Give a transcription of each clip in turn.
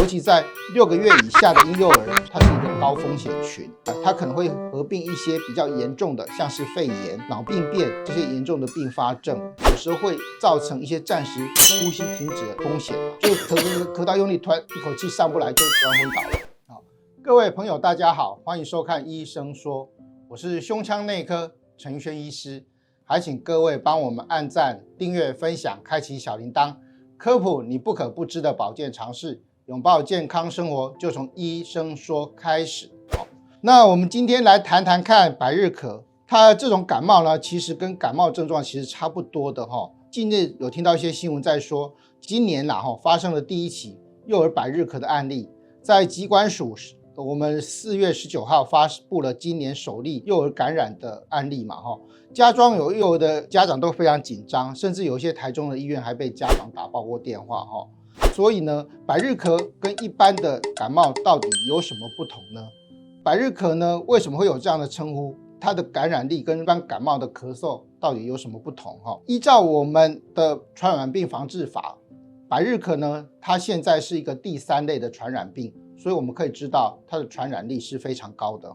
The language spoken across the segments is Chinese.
其在6个月以下的婴幼儿，它是一个高风险群，它可能会合并一些比较严重的，像是肺炎、脑病变这些严重的并发症，有时候会造成一些暂时呼吸停止的风险，就咳到用力，突然一口气上不来就突然昏倒了。好，各位朋友大家好，欢迎收看医生说，我是胸腔内科陈玉轩医师，还请各位帮我们按赞、订阅、分享、开启小铃铛，科普你不可不知的保健常识，拥抱健康生活就从医生说开始。好，那我们今天来谈谈看百日咳，它这种感冒呢，其实跟感冒症状其实差不多的哈。近日有听到一些新闻在说，今年发生了第一起幼儿百日咳的案例，在疾管署我们4月19号发布了今年首例幼儿感染的案例嘛哈。家中有幼儿的家长都非常紧张，甚至有一些台中的医院还被家长打爆过电话哈。所以呢，百日咳跟一般的感冒到底有什么不同呢？百日咳呢，为什么会有这样的称呼？它的感染力跟一般感冒的咳嗽到底有什么不同？依照我们的传染病防治法，百日咳呢，它现在是一个第3类的传染病，所以我们可以知道它的传染力是非常高的。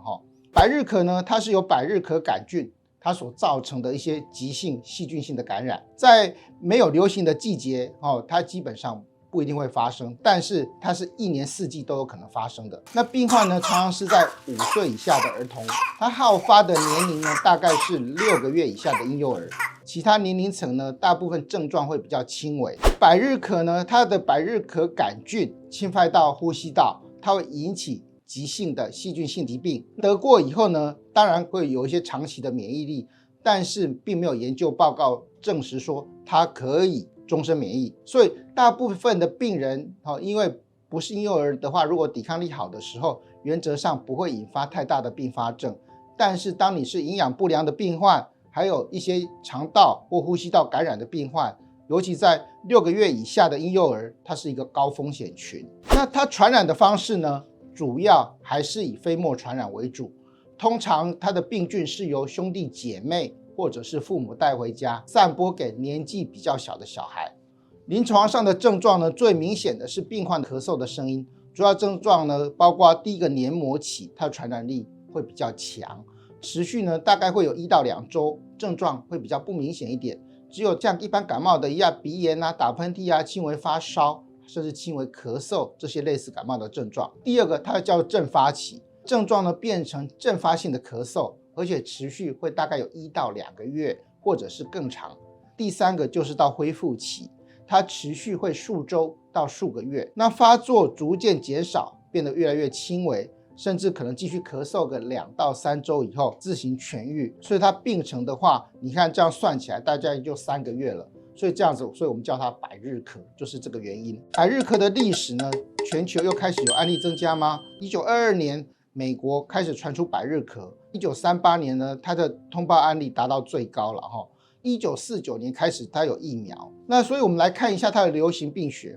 百日咳呢，它是由百日咳杆菌它所造成的一些急性细菌性的感染，在没有流行的季节，它基本上不一定会发生，但是它是1年4季都有可能发生的。那病患呢，常常是在5岁以下的儿童，它好发的年龄呢，大概是6个月以下的婴幼儿，其他年龄层呢，大部分症状会比较轻微。百日咳呢，它的百日咳杆菌侵犯到呼吸道，它会引起急性的细菌性疾病，得过以后呢，当然会有一些长期的免疫力，但是并没有研究报告证实说它可以终身免疫。所以大部分的病人因为不是婴幼儿的话，如果抵抗力好的时候，原则上不会引发太大的并发症。但是当你是营养不良的病患，还有一些肠道或呼吸道感染的病患，尤其在6个月以下的婴幼儿，它是一个高风险群。那它传染的方式呢，主要还是以飞沫传染为主，通常它的病菌是由兄弟姐妹或者是父母带回家，散播给年纪比较小的小孩。临床上的症状呢，最明显的是病患咳嗽的声音，主要症状呢，包括第一个黏膜期，它的传染力会比较强，持续呢大概会有1到2周，症状会比较不明显一点，只有像一般感冒的一样，鼻炎啊、打喷嚏啊、轻微发烧，甚至轻微咳嗽，这些类似感冒的症状。第二个，它叫阵发期，症状呢变成阵发性的咳嗽，而且持续会大概有1到2个月，或者是更长。第3个就是到恢复期，它持续会数周到数个月，那发作逐渐减少，变得越来越轻微，甚至可能继续咳嗽个2到3周以后自行痊愈。所以它病程的话，你看这样算起来大概就3个月了。所以这样子，所以我们叫它百日咳，就是这个原因。百日咳的历史呢，全球又开始有案例增加吗？1922年美国开始传出百日咳，1938年呢，它的通报案例达到最高了1949年开始它有疫苗。那所以我们来看一下它的流行病学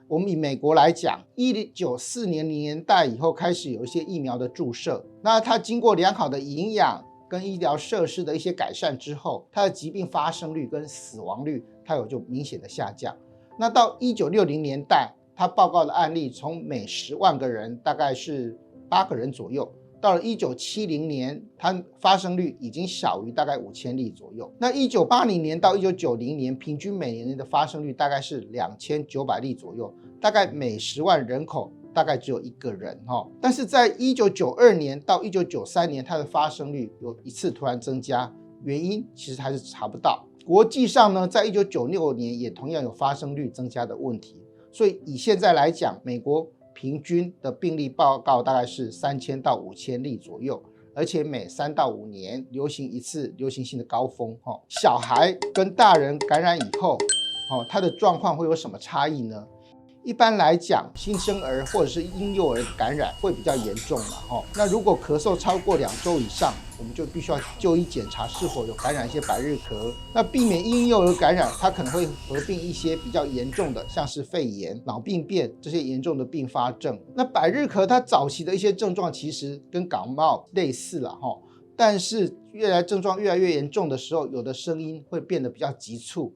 我们以美国来讲，1994年代以后开始有一些疫苗的注射，那它经过良好的营养跟医疗设施的一些改善之后，它的疾病发生率跟死亡率它有就明显的下降。那到1960年代，它报告的案例从每10万个人大概是8个人左右，到了1970年，它发生率已经小于大概5000例左右。那1980年到1990年，平均每年的发生率大概是2900例左右，大概每10万人口大概只有1个人但是在1992年到1993年，它的发生率有一次突然增加，原因其实还是查不到。国际上呢，在1996年也同样有发生率增加的问题，所以以现在来讲，美国平均的病例报告大概是3000到5000例左右，而且每3到5年流行一次流行性的高峰小孩跟大人感染以后它的状况会有什么差异呢？一般来讲，新生儿或者是婴幼儿的感染会比较严重了那如果咳嗽超过2周以上，我们就必须要就医检查是否有感染一些百日咳。那避免婴幼儿感染，它可能会合并一些比较严重的，像是肺炎、脑病变这些严重的并发症。那百日咳它早期的一些症状其实跟感冒类似了但是症状越来越严重的时候，有的声音会变得比较急促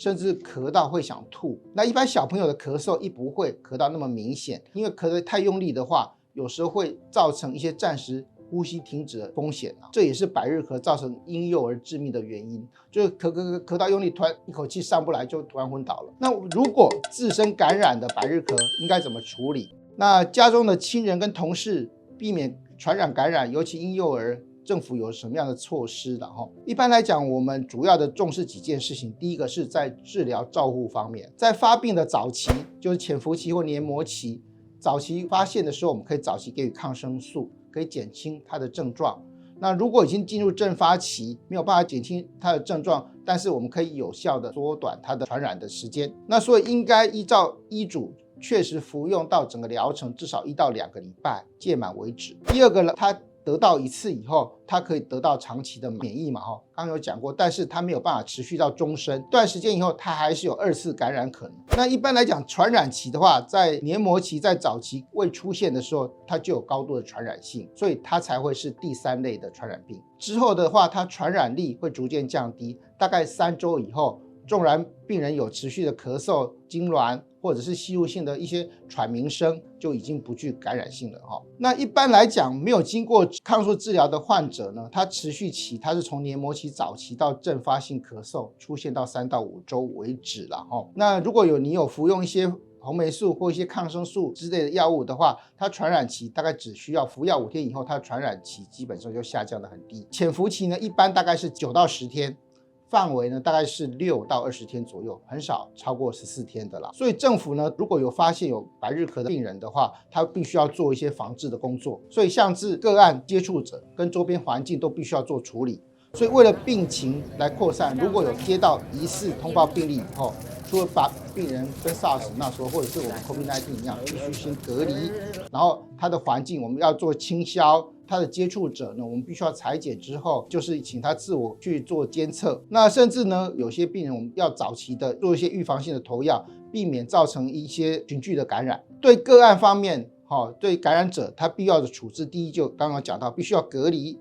甚至咳到会想吐。那一般小朋友的咳嗽不会咳到那么明显，因为咳得太用力的话，有时候会造成一些暂时呼吸停止的风险这也是百日咳造成婴幼儿致命的原因，就是咳到用力，突然一口气上不来就突然昏倒了。那如果自身感染的百日咳应该怎么处理？那家中的亲人跟同事避免传染感染，尤其婴幼儿，政府有什么样的措施的一般来讲，我们主要的重视几件事情。第一个是在治疗照护方面，在发病的早期，就是潜伏期或黏膜期，早期发现的时候，我们可以早期给予抗生素，可以减轻它的症状。那如果已经进入阵发期，没有办法减轻它的症状，但是我们可以有效的缩短它的传染的时间。那所以应该依照医嘱确实服用到整个疗程至少1到2个礼拜届满为止。第二个呢，它得到一次以后，它可以得到长期的免疫嘛刚刚有讲过，但是它没有办法持续到终身，段时间以后它还是有2次感染可能。那一般来讲，传染期的话，在黏膜期在早期未出现的时候，它就有高度的传染性，所以它才会是第3类的传染病。之后的话，它传染力会逐渐降低，大概3周以后，纵然病人有持续的咳嗽、痉挛或者是吸入性的一些喘鸣声，就已经不具感染性了那一般来讲，没有经过抗生素治疗的患者呢，它持续期它是从黏膜期早期到阵发性咳嗽出现到3到5周为止了那如果你有服用一些红霉素或一些抗生素之类的药物的话，它传染期大概只需要服药5天以后，它的传染期基本上就下降得很低。潜伏期呢，一般大概是9到10天。范围呢大概是6到20天左右，很少超过14天的啦。所以政府呢，如果有发现有百日咳的病人的话，他必须要做一些防治的工作。所以像是个案接触者跟周边环境都必须要做处理。所以为了病情来扩散，如果有接到疑似通报病例以后，除了把病人跟 SARS 那时候或者是我们 COVID-19 一样，必须先隔离，然后他的环境我们要做清消。他的接触者呢，我们必须要采检之后，就是请他自我去做监测。那甚至呢，有些病人我们要早期的做一些预防性的投药，避免造成一些群聚的感染。对个案方面，对感染者他必要的处置，第一就刚刚讲到，必须要隔离，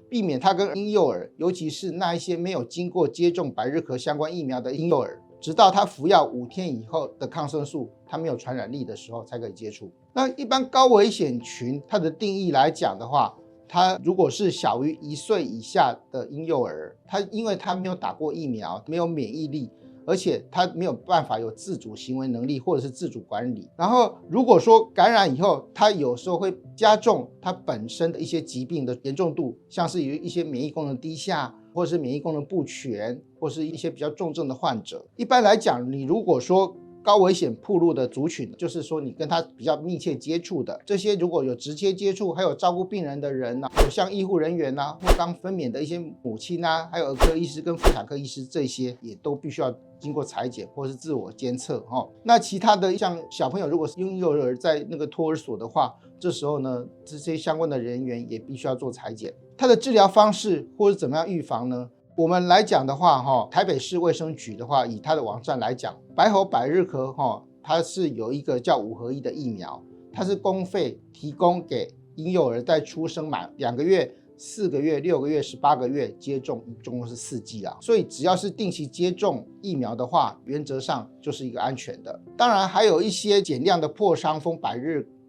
避免他跟婴幼儿，尤其是那一些没有经过接种百日咳相关疫苗的婴幼儿，直到他服药5天以后的抗生素，他没有传染力的时候才可以接触。那一般高危险群，它的定义来讲的话，它如果是小于1岁以下的婴幼儿，因为他没有打过疫苗，没有免疫力，而且他没有办法有自主行为能力或者是自主管理。然后如果说感染以后，他有时候会加重他本身的一些疾病的严重度，像是有一些免疫功能低下，或者是免疫功能不全，或是一些比较重症的患者。一般来讲，你如果说高危险暴露的族群，就是说你跟他比较密切接触的这些，如果有直接接触还有照顾病人的人有像医护人员或刚分娩的一些母亲还有儿科医师跟妇产科医师，这些也都必须要经过采检或是自我监测那其他的像小朋友，如果是婴幼儿在那个托儿所的话，这时候呢，这些相关的人员也必须要做采检。它的治疗方式或者怎么样预防呢？我们来讲的话台北市卫生局的话，以它的网站来讲，白喉百日咳它是有一个叫5合1的疫苗，它是公费提供给婴幼儿在出生满2个月、4个月、6个月、18个月接种，一共是4剂所以只要是定期接种疫苗的话，原则上就是一个安全的。当然还有一些减量的破伤风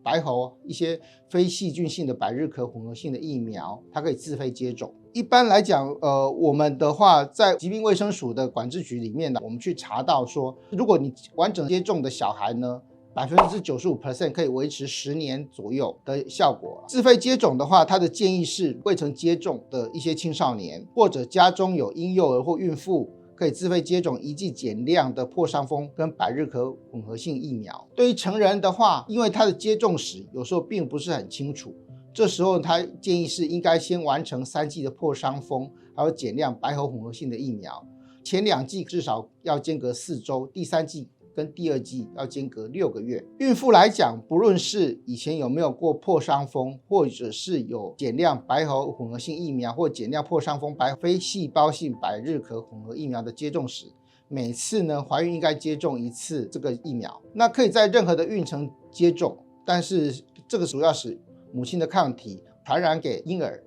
白喉，一些非细菌性的百日咳混合性的疫苗，它可以自费接种。一般来讲我们的话在疾病卫生署的管制局里面呢，我们去查到说，如果你完整接种的小孩呢，95% 可以维持10年左右的效果。自费接种的话，它的建议是未曾接种的一些青少年，或者家中有婴幼儿或孕妇，可以自费接种1剂减量的破伤风跟百日咳混合性疫苗。对于成人的话，因为它的接种史有时候并不是很清楚，这时候他建议是应该先完成3剂的破伤风还有减量白喉混合性的疫苗，前2剂至少要间隔4周，第3剂跟第2剂要间隔6个月。孕妇来讲，不论是以前有没有过破伤风，或者是有减量白喉混合性疫苗或减量破伤风非细胞性百日咳混合疫苗的接种史，每次呢怀孕应该接种1次这个疫苗。那可以在任何的孕程接种，但是这个主要使母亲的抗体传染给婴儿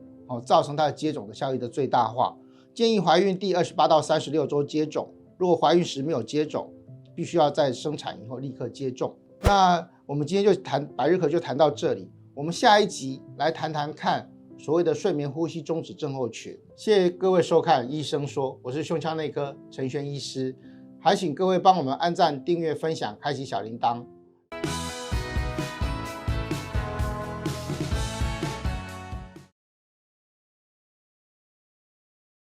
造成它的接种的效益的最大化。建议怀孕第28到36周接种。如果怀孕时没有接种，必须要在生产以后立刻接种。那我们今天就谈百日咳就谈到这里，我们下一集来谈谈看所谓的睡眠呼吸中止症候群。谢谢各位收看医生说，我是胸腔内科陈轩医师，还请各位帮我们按赞、订阅、分享、开启小铃铛。